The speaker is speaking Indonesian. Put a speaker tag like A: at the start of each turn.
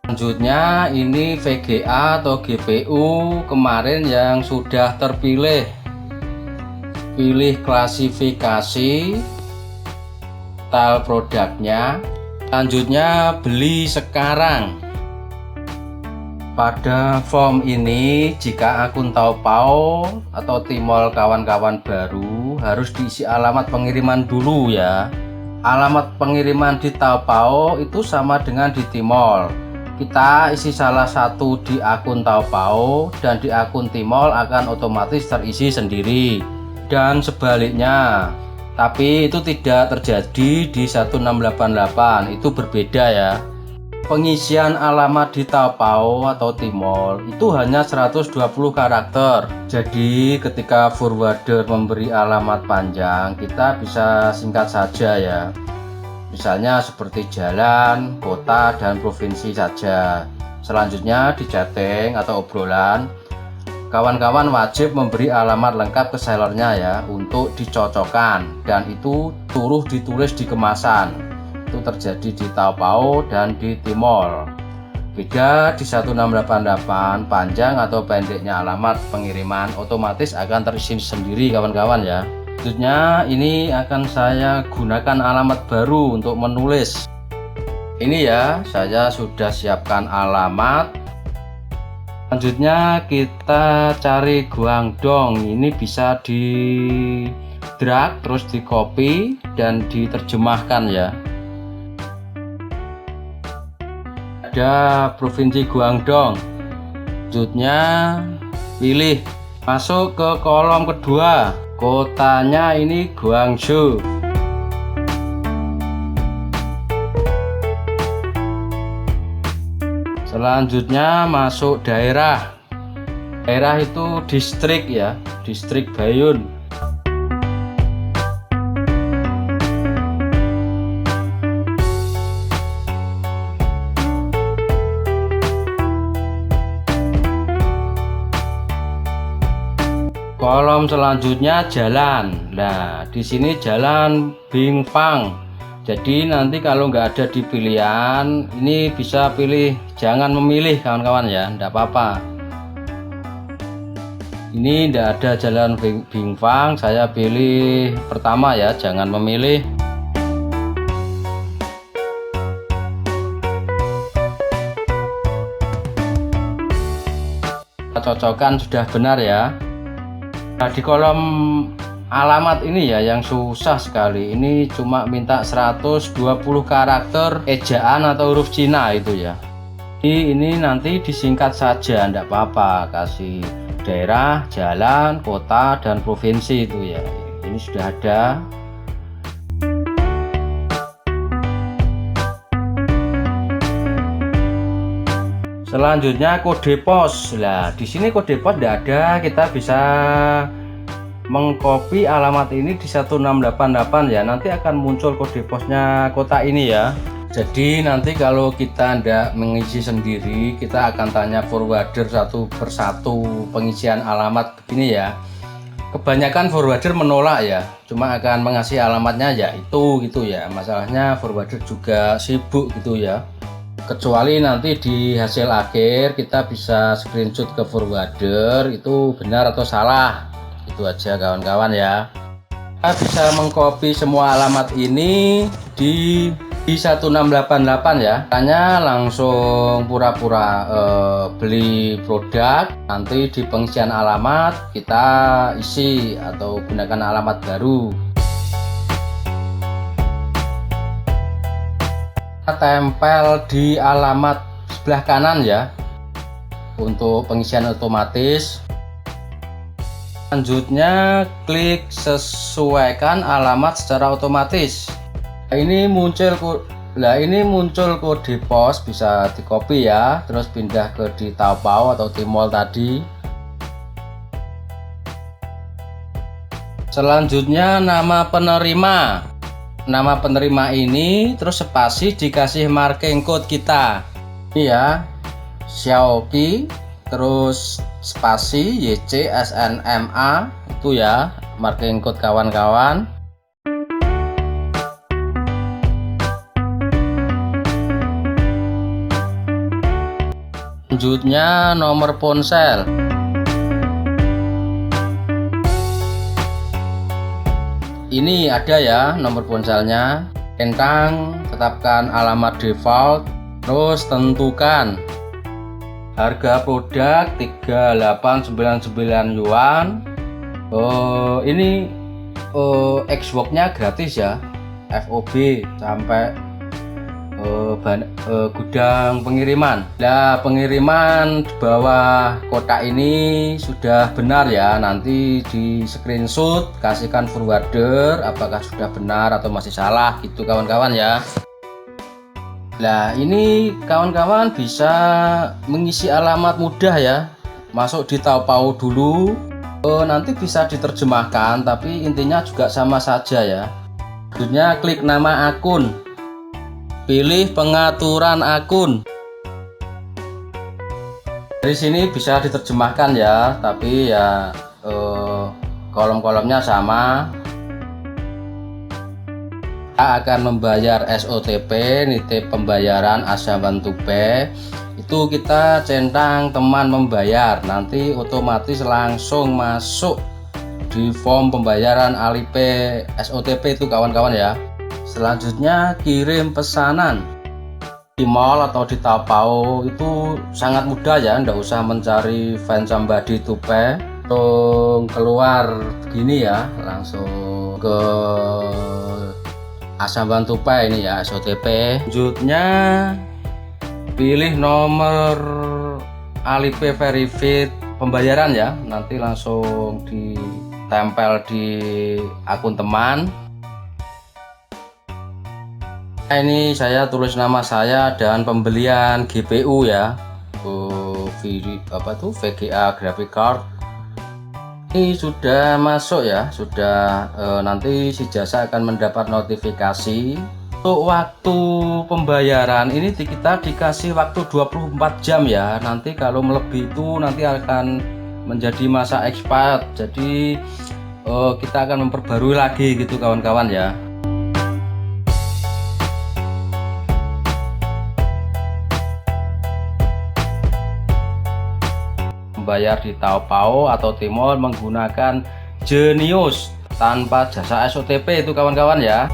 A: Selanjutnya ini VGA atau GPU kemarin yang sudah terpilih. Pilih klasifikasi, style produknya. Selanjutnya beli sekarang. Pada form ini jika akun Taobao atau Tmall kawan-kawan baru harus diisi alamat pengiriman dulu ya. Alamat pengiriman di Taobao itu sama dengan di Tmall. Kita isi salah satu di akun Taobao dan di akun Tmall akan otomatis terisi sendiri dan sebaliknya. Tapi itu tidak terjadi di 1688, itu berbeda ya. Pengisian alamat di Taobao atau Tmall itu hanya 120 karakter. Jadi ketika forwarder memberi alamat panjang, kita bisa singkat saja ya. Misalnya seperti jalan, kota, dan provinsi saja. Selanjutnya di chatting atau obrolan, kawan-kawan wajib memberi alamat lengkap ke sellernya ya untuk dicocokkan, dan itu suruh ditulis di kemasan. Itu terjadi di Taobao dan di Tmall. Beda di 1688, panjang atau pendeknya alamat pengiriman otomatis akan terisi sendiri kawan-kawan ya. Selanjutnya ini akan saya gunakan alamat baru untuk menulis. Ini ya, saya sudah siapkan alamat. Selanjutnya kita cari Guangdong. Ini bisa di drag terus di copy dan diterjemahkan ya. Ada provinsi Guangdong. Selanjutnya pilih, masuk ke kolom kedua, kotanya ini Guangzhou. Selanjutnya masuk daerah. Daerah itu distrik ya, distrik Bayun. Kolom selanjutnya jalan. Nah, di sini jalan Bingfang. Jadi nanti kalau nggak ada di pilihan, ini bisa pilih jangan memilih kawan-kawan ya, enggak apa-apa. Ini tidak ada jalan Bingfang, saya pilih pertama ya, jangan memilih. Kita cocokkan sudah benar ya. Nah, di kolom alamat ini ya yang susah sekali. Ini cuma minta 120 karakter ejaan atau huruf Cina itu ya. Ini nanti disingkat saja, enggak apa-apa. Kasih daerah, jalan, kota, dan provinsi itu ya. Ini sudah ada. Selanjutnya kode pos. Nah, di sini kode pos tidak ada, kita bisa mengcopy alamat ini di 1688 ya. Nanti akan muncul kode posnya kota ini ya. Jadi nanti kalau kita tidak mengisi sendiri, kita akan tanya forwarder satu persatu pengisian alamat begini ya. Kebanyakan forwarder menolak ya, cuma akan mengasih alamatnya ya itu gitu ya. Masalahnya forwarder juga sibuk gitu ya. Kecuali nanti di hasil akhir kita bisa screenshot ke forwarder itu benar atau salah. Itu aja kawan-kawan ya. Kita bisa mengcopy semua alamat ini di 1688 ya. Tanya langsung pura-pura beli produk, nanti di pengisian alamat kita isi atau gunakan alamat baru. Tempel di alamat sebelah kanan ya untuk pengisian otomatis. Selanjutnya klik sesuaikan alamat secara otomatis. Ini muncul kode pos, bisa di copy ya, terus pindah ke di Taobao atau Tmall tadi. Selanjutnya nama penerima. Nama penerima ini terus spasi dikasih marking code kita. Ini ya, Xiaoqi terus spasi YCSNMA itu ya marking code kawan-kawan. Selanjutnya nomor ponsel. Ini ada ya nomor ponselnya. Centang, tetapkan alamat default, terus tentukan harga produk 3899 yuan. Ini Xbox-nya gratis ya, FOB sampai gudang pengiriman. Nah, pengiriman di bawah kotak ini sudah benar ya. Nanti di screenshot, kasihkan forwarder apakah sudah benar atau masih salah gitu kawan-kawan ya. Nah, ini kawan-kawan bisa mengisi alamat mudah ya. Masuk di Taobao dulu. Nanti bisa diterjemahkan, tapi intinya juga sama saja ya. Selanjutnya klik nama akun. Pilih pengaturan akun. Dari sini bisa diterjemahkan ya, tapi ya kolom-kolomnya sama. Kita akan membayar SOTP, nitip pembayaran Asaban Tupe. Itu kita centang teman membayar, nanti otomatis langsung masuk di form pembayaran Alipay SOTP itu kawan-kawan ya. Selanjutnya kirim pesanan. Di mall atau di Taobao itu sangat mudah ya, ndak usah mencari Find Somebody to Pay. Langsung keluar begini ya, langsung ke Asaban Tupe ini ya, SOTP. Selanjutnya pilih nomor Alipay Verified pembayaran ya, nanti langsung ditempel di akun teman. Ini saya tulis nama saya dan pembelian GPU ya, VGA graphic card. Ini sudah masuk ya, sudah. Nanti si jasa akan mendapat notifikasi. Untuk waktu pembayaran ini kita dikasih waktu 24 jam ya. Nanti kalau melebihi itu nanti akan menjadi masa expired. Jadi kita akan memperbarui lagi gitu kawan-kawan ya. Membayar di Taobao atau Tmall menggunakan Genius tanpa jasa SOTP itu kawan-kawan ya.